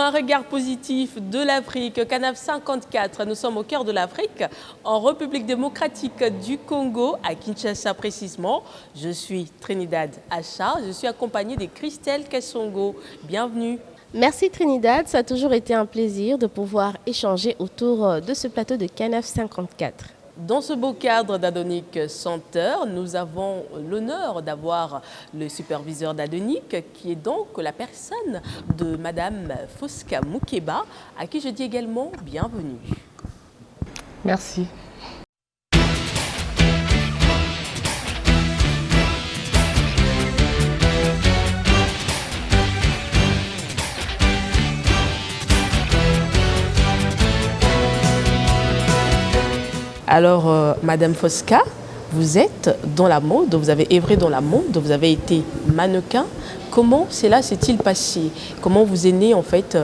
un regard positif de l'Afrique. Canaf 54, nous sommes au cœur de l'Afrique, en République démocratique du Congo, à Kinshasa précisément. Je suis Trinidad Acha, je suis accompagnée de Christelle Kessongo. Bienvenue. Merci Trinidad, ça a toujours été un plaisir de pouvoir échanger autour de ce plateau de Canaf 54. Dans ce beau cadre d'Adonic Center, nous avons l'honneur d'avoir le superviseur d'Adonic, qui est donc la personne de Madame Fosca Moukeba, à qui je dis également bienvenue. Merci. Alors, Madame Fosca, vous êtes dans la mode, vous avez œuvré dans la mode, vous avez été mannequin. Comment cela s'est-il passé? Comment vous est né en fait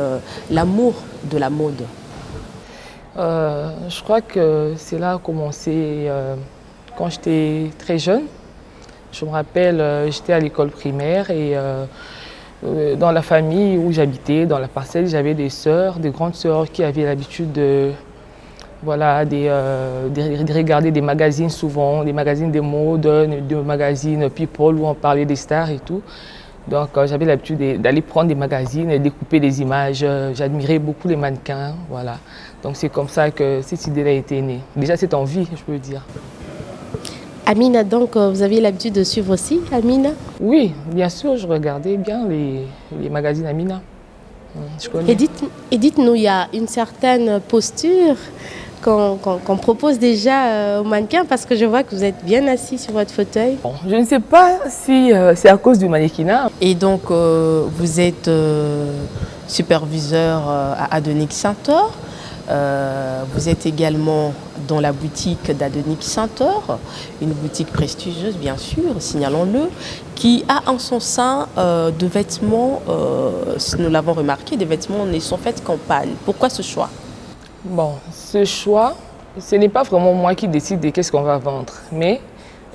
l'amour de la mode? Je crois que cela a commencé quand j'étais très jeune. Je me rappelle, j'étais à l'école primaire et dans la famille où j'habitais, dans la parcelle, j'avais des sœurs, des grandes sœurs qui avaient l'habitude de regarder des magazines souvent, des magazines de mode, des magazines People où on parlait des stars et tout. Donc j'avais l'habitude d'aller prendre des magazines et découper des images. J'admirais beaucoup les mannequins, voilà. Donc c'est comme ça que cette idée-là a été née. Déjà cette envie, je peux dire. Amina, donc vous aviez l'habitude de suivre aussi Amina? Oui, bien sûr, je regardais bien les magazines Amina. Je connais. Et dites-nous, il y a une certaine posture qu'on propose déjà aux mannequins, parce que je vois que vous êtes bien assis sur votre fauteuil. Bon, je ne sais pas si c'est à cause du mannequinat. Et donc, vous êtes superviseur à Adonic Center. Vous êtes également dans la boutique d'Adonic Center, une boutique prestigieuse bien sûr, signalons-le, qui a en son sein de vêtements, nous l'avons remarqué, des vêtements ne sont faits campagne. Pourquoi ce choix? Bon, ce choix, ce n'est pas vraiment moi qui décide de qu'est-ce qu'on va vendre, mais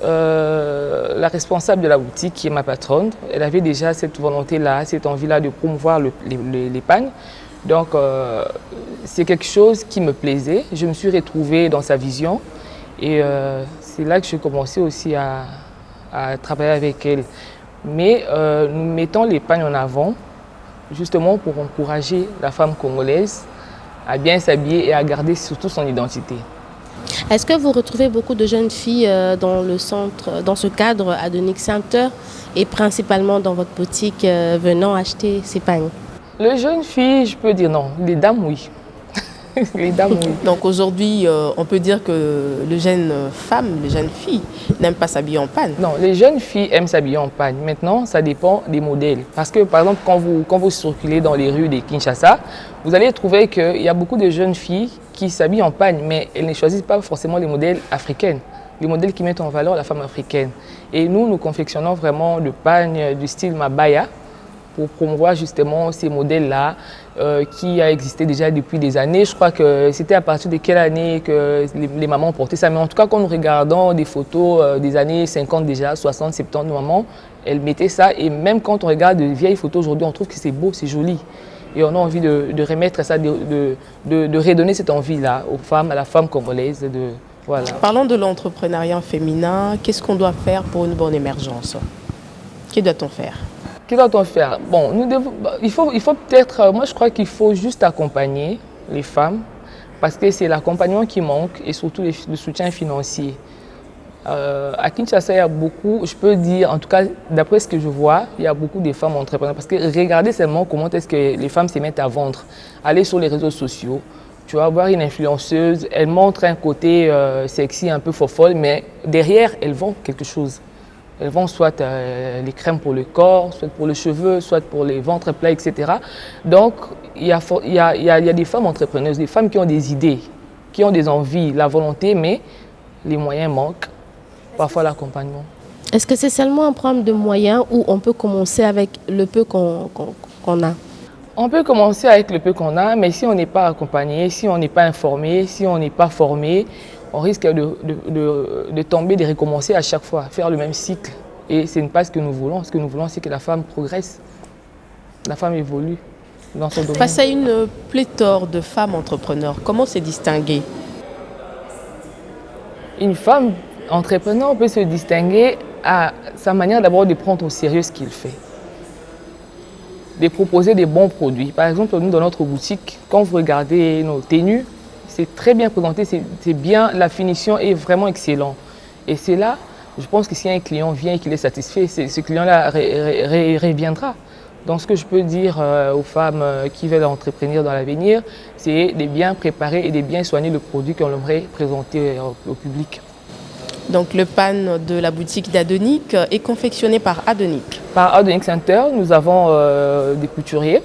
la responsable de la boutique, qui est ma patronne, elle avait déjà cette volonté-là, cette envie-là de promouvoir l'épargne. Donc, c'est quelque chose qui me plaisait. Je me suis retrouvée dans sa vision et c'est là que j'ai commencé aussi à travailler avec elle. Mais nous mettons l'épargne en avant, justement pour encourager la femme congolaise à bien s'habiller et à garder surtout son identité. Est-ce que vous retrouvez beaucoup de jeunes filles dans le centre, dans ce cadre Adonic Center, et principalement dans votre boutique venant acheter ces pagnes? Les jeunes filles, je peux dire non. Les dames, oui. Les dames, oui. Donc aujourd'hui, on peut dire que les jeunes femmes, les jeunes filles n'aiment pas s'habiller en panne. Non, les jeunes filles aiment s'habiller en panne. Maintenant, ça dépend des modèles. Parce que, par exemple, quand vous circulez dans les rues de Kinshasa, vous allez trouver qu'il y a beaucoup de jeunes filles qui s'habillent en panne, mais elles ne choisissent pas forcément les modèles africains, les modèles qui mettent en valeur la femme africaine. Et nous confectionnons vraiment le pagne du style Mabaya, pour promouvoir justement ces modèles-là qui a existé déjà depuis des années. Je crois que c'était à partir de quelle année que les mamans portaient ça. Mais en tout cas, quand nous regardons des photos des années 50 déjà, 60, 70, nos mamans, elles mettaient ça. Et même quand on regarde de vieilles photos aujourd'hui, on trouve que c'est beau, c'est joli. Et on a envie de remettre ça, de redonner cette envie-là aux femmes, à la femme congolaise. Voilà. Parlons de l'entrepreneuriat féminin. Qu'est-ce qu'on doit faire pour une bonne émergence? Que doit-on faire? Que doit-on faire? Bon, il faut peut-être, moi je crois qu'il faut juste accompagner les femmes parce que c'est l'accompagnement qui manque et surtout le soutien financier. À Kinshasa, il y a beaucoup, je peux dire, en tout cas d'après ce que je vois, il y a beaucoup de femmes entrepreneurs parce que regardez seulement comment est-ce que les femmes se mettent à vendre. Aller sur les réseaux sociaux, tu vas voir une influenceuse, elle montre un côté sexy, un peu fofolle, mais derrière, elle vend quelque chose. Elles vendent soit les crèmes pour le corps, soit pour les cheveux, soit pour les ventres plats, etc. Donc, il y a des femmes entrepreneuses, des femmes qui ont des idées, qui ont des envies, la volonté, mais les moyens manquent, parfois l'accompagnement. Est-ce que c'est seulement un problème de moyens ou on peut commencer avec le peu qu'on a? On peut commencer avec le peu qu'on a, mais si on n'est pas accompagné, si on n'est pas informé, si on n'est pas formé, on risque de tomber, de recommencer à chaque fois, faire le même cycle. Et ce n'est pas ce que nous voulons. Ce que nous voulons, c'est que la femme progresse, la femme évolue. dans ce domaine. Face à une pléthore de femmes entrepreneurs, comment se distinguer? Une femme entrepreneur peut se distinguer à sa manière d'abord de prendre au sérieux ce qu'il fait, de proposer des bons produits. Par exemple, nous, dans notre boutique, quand vous regardez nos tenues, c'est très bien présenté, c'est bien, la finition est vraiment excellente. Et c'est là, je pense que si un client vient et qu'il est satisfait, ce client-là reviendra. Donc ce que je peux dire aux femmes qui veulent entreprendre dans l'avenir, c'est de bien préparer et de bien soigner le produit qu'on aimerait présenter au public. Donc le pan de la boutique d'Adonic est confectionné par Adonic. Par Adonic Center, nous avons des couturiers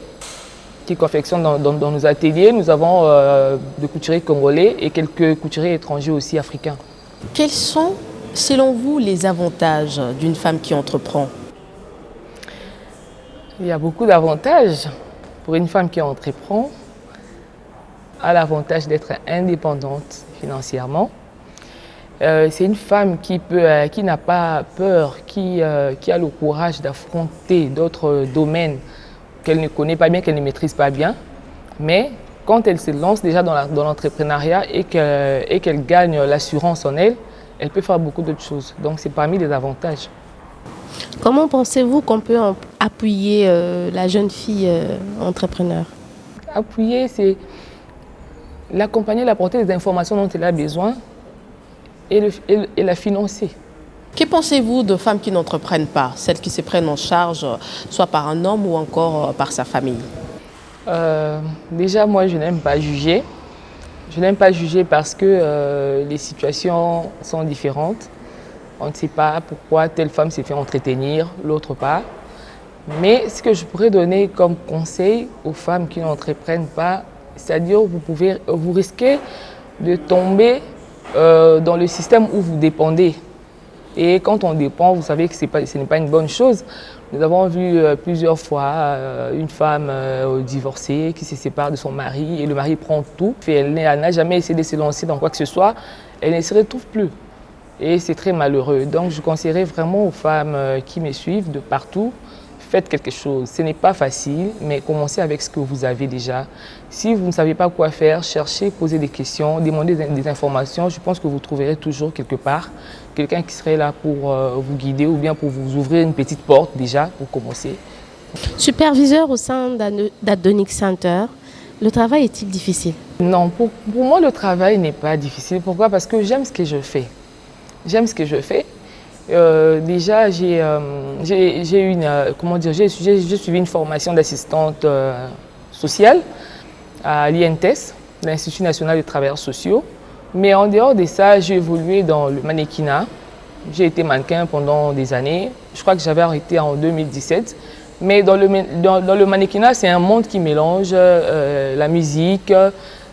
qui confectionnent dans nos ateliers. Nous avons des couturiers congolais et quelques couturiers étrangers aussi africains. Quels sont, selon vous, les avantages d'une femme qui entreprend? Il y a beaucoup d'avantages pour une femme qui entreprend. Elle a l'avantage d'être indépendante financièrement. C'est une femme qui n'a pas peur, qui a le courage d'affronter d'autres domaines qu'elle ne connaît pas bien, qu'elle ne maîtrise pas bien. Mais quand elle se lance déjà dans l'entrepreneuriat et qu'elle gagne l'assurance en elle, elle peut faire beaucoup d'autres choses. Donc c'est parmi les avantages. Comment pensez-vous qu'on peut appuyer la jeune fille entrepreneur? Appuyer, c'est l'accompagner, l'apporter des informations dont elle a besoin et la financer. Que pensez-vous de femmes qui n'entreprennent pas, celles qui se prennent en charge soit par un homme ou encore par sa famille? Déjà, moi, je n'aime pas juger. Je n'aime pas juger parce que les situations sont différentes. On ne sait pas pourquoi telle femme s'est fait entretenir, l'autre pas. Mais ce que je pourrais donner comme conseil aux femmes qui n'entreprennent pas, c'est-à-dire vous risquez de tomber dans le système où vous dépendez. Et quand on dépend, vous savez que ce n'est pas une bonne chose. Nous avons vu plusieurs fois une femme divorcée qui se sépare de son mari et le mari prend tout. Elle n'a jamais essayé de se lancer dans quoi que ce soit. Elle ne se retrouve plus. Et c'est très malheureux. Donc je conseillerais vraiment aux femmes qui me suivent de partout, faites quelque chose. Ce n'est pas facile, mais commencez avec ce que vous avez déjà. Si vous ne savez pas quoi faire, cherchez, posez des questions, demandez des informations. Je pense que vous trouverez toujours quelque part quelqu'un qui serait là pour vous guider ou bien pour vous ouvrir une petite porte déjà pour commencer. Superviseur au sein d'Adonic Center, le travail est-il difficile? Non, pour moi le travail n'est pas difficile. Pourquoi? Parce que j'aime ce que je fais. J'aime ce que je fais. Déjà, j'ai suivi une formation d'assistante sociale à l'INTES, l'Institut national des travailleurs sociaux. Mais en dehors de ça, j'ai évolué dans le mannequinat. J'ai été mannequin pendant des années. Je crois que j'avais arrêté en 2017. Mais dans le mannequinat, c'est un monde qui mélange la musique,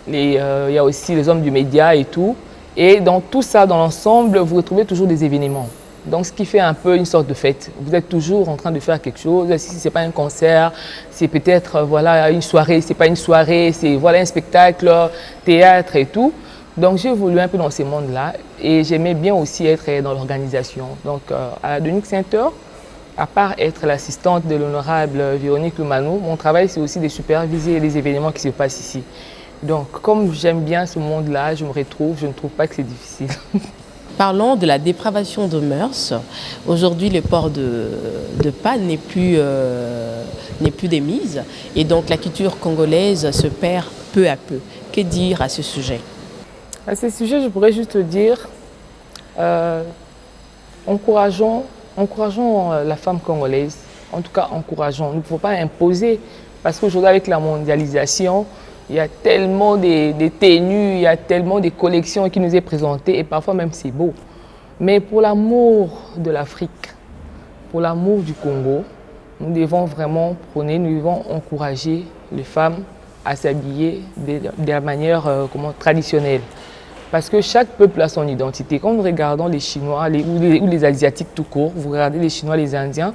il y a aussi les hommes du média et tout. Et dans tout ça, dans l'ensemble, vous retrouvez toujours des événements. Donc, ce qui fait un peu une sorte de fête. Vous êtes toujours en train de faire quelque chose. Si ce n'est pas un concert, c'est peut-être voilà, une soirée. Ce n'est pas une soirée, c'est voilà, un spectacle, théâtre et tout. Donc, j'ai évolué un peu dans ces mondes-là. Et j'aimais bien aussi être dans l'organisation. Donc, à Adonic Center, à part être l'assistante de l'honorable Véronique Lumano, mon travail, c'est aussi de superviser les événements qui se passent ici. Donc, comme j'aime bien ce monde-là, je me retrouve, je ne trouve pas que c'est difficile. Parlons de la dépravation de mœurs. Aujourd'hui, le port de pan n'est plus démise. Et donc, la culture congolaise se perd peu à peu. Que dire à ce sujet? À ce sujet, je pourrais juste dire, encourageons la femme congolaise. En tout cas, encourageons. Nous ne pouvons pas imposer, parce qu'aujourd'hui, avec la mondialisation, il y a tellement de tenues, il y a tellement de collections qui nous est présentées et parfois même c'est beau. Mais pour l'amour de l'Afrique, pour l'amour du Congo, nous devons vraiment prôner, nous devons encourager les femmes à s'habiller de la manière traditionnelle. Parce que chaque peuple a son identité. Quand nous regardons les Chinois ou les Asiatiques tout court, vous regardez les Chinois, les Indiens,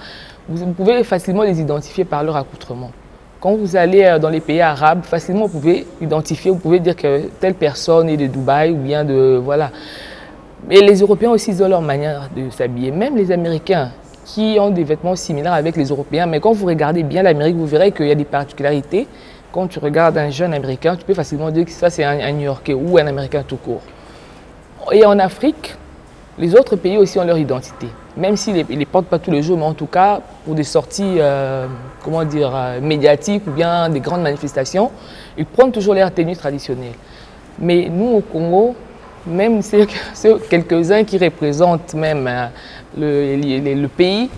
vous pouvez facilement les identifier par leur accoutrement. Quand vous allez dans les pays arabes, facilement vous pouvez identifier, vous pouvez dire que telle personne est de Dubaï ou bien de... voilà. Et les Européens aussi, ils ont leur manière de s'habiller. Même les Américains, qui ont des vêtements similaires avec les Européens. Mais quand vous regardez bien l'Amérique, vous verrez qu'il y a des particularités. Quand tu regardes un jeune Américain, tu peux facilement dire que ça c'est un New-Yorkais ou un Américain tout court. Et en Afrique, les autres pays aussi ont leur identité. Même s'ils ne les portent pas tous les jours, mais en tout cas, pour des sorties médiatiques ou bien des grandes manifestations, ils prennent toujours leur tenue traditionnelle. Mais nous, au Congo, même ceux quelques-uns qui représentent même le pays,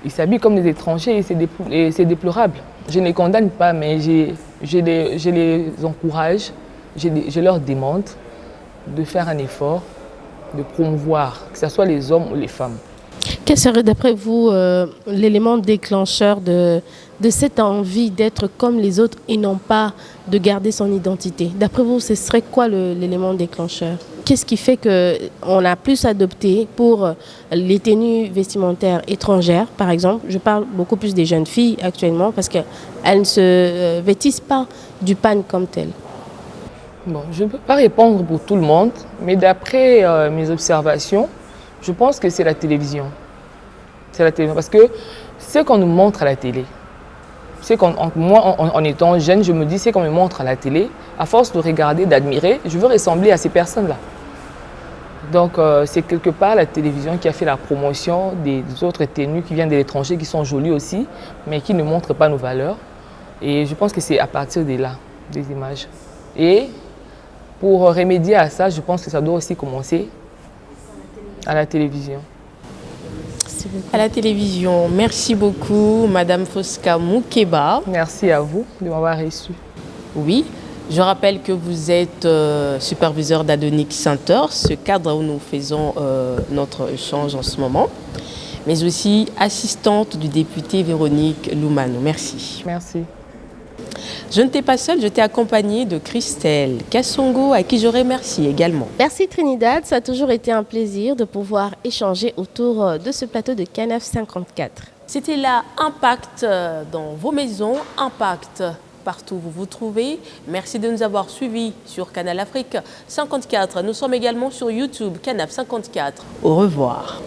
ils s'habillent comme des étrangers et c'est déplorable. Je ne les condamne pas, mais je les encourage, je leur demande de faire un effort, de promouvoir, que ce soit les hommes ou les femmes. Quel serait d'après vous l'élément déclencheur de cette envie d'être comme les autres et non pas de garder son identité? D'après vous, ce serait quoi l'élément déclencheur? Qu'est-ce qui fait qu'on a plus adopté pour les tenues vestimentaires étrangères, par exemple? Je parle beaucoup plus des jeunes filles actuellement parce qu'elles ne se vêtissent pas du pan comme tel. Bon, je ne peux pas répondre pour tout le monde, mais d'après mes observations, je pense que c'est la télévision. C'est la télévision parce que ce qu'on nous montre à la télé, moi en étant jeune, je me dis ce qu'on me montre à la télé, à force de regarder, d'admirer, je veux ressembler à ces personnes-là. Donc c'est quelque part la télévision qui a fait la promotion des autres tenues qui viennent de l'étranger, qui sont jolies aussi, mais qui ne montrent pas nos valeurs. Et je pense que c'est à partir de là, des images. Et pour remédier à ça, je pense que ça doit aussi commencer à la télévision. À la télévision. Merci beaucoup, Madame Fosca Moukeba. Merci à vous de m'avoir reçu. Oui, je rappelle que vous êtes superviseur d'Adonic Center, ce cadre où nous faisons notre échange en ce moment, mais aussi assistante du député Véronique Loumano. Merci. Merci. Je ne t'ai pas seule, je t'ai accompagnée de Christelle Kassongo, à qui je remercie également. Merci Trinidad, ça a toujours été un plaisir de pouvoir échanger autour de ce plateau de Canaf 54. C'était là Impact dans vos maisons, Impact partout où vous vous trouvez. Merci de nous avoir suivis sur Canal Afrique 54. Nous sommes également sur YouTube, Canaf 54. Au revoir.